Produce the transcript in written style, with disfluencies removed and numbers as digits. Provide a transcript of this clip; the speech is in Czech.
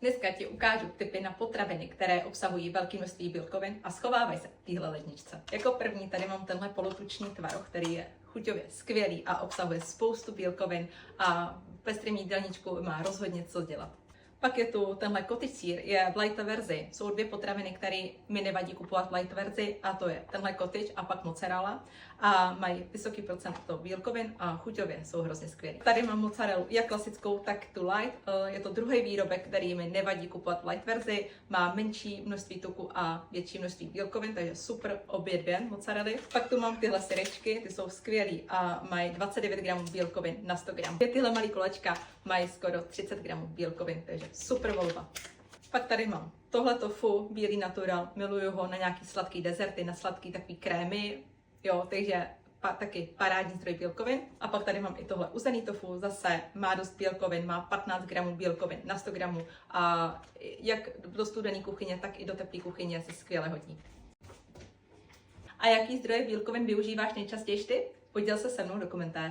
Dneska ti ukážu tipy na potraviny, které obsahují velké množství bílkovin a schovávají se v téhle ledničce. Jako první tady mám tenhle polotučný tvaroh, který je chuťově skvělý a obsahuje spoustu bílkovin a v pestrém jídelníčku má rozhodně co dělat. Pak je tu tenhle cottage sýr, je v light verzi. Jsou dvě potraviny, které mi nevadí kupovat v light verzi, a to je tenhle cottage a pak mozzarella. A mají vysoký procento bílkovin a chuťově jsou hrozně skvělý. Tady mám mozzarellu jak klasickou, tak tu light. Je to druhý výrobek, který mi nevadí kupovat v light verzi. Má menší množství tuku a větší množství bílkovin, takže super obě dvě mozzarelly. Pak tu mám tyhle syrečky, ty jsou skvělý a mají 29 gramů bílkovin na 100 gramů. Tyhle malý kolečka mají skoro 30 gramů bílkovin, takže super volba. Pak tady mám tohle tofu, bílý natural, miluju ho na nějaký sladký dezerty, na sladký takový krémy, jo, takže taky parádní zdroj bílkovin. A pak tady mám i tohle uzený tofu, zase má dost bílkovin, má 15 gramů bílkovin na 100 gramů a jak do studené kuchyně, tak i do teplé kuchyně se skvěle hodí. A jaký zdroje bílkovin využíváš nejčastěji ty? Poděl se mnou do komentářů.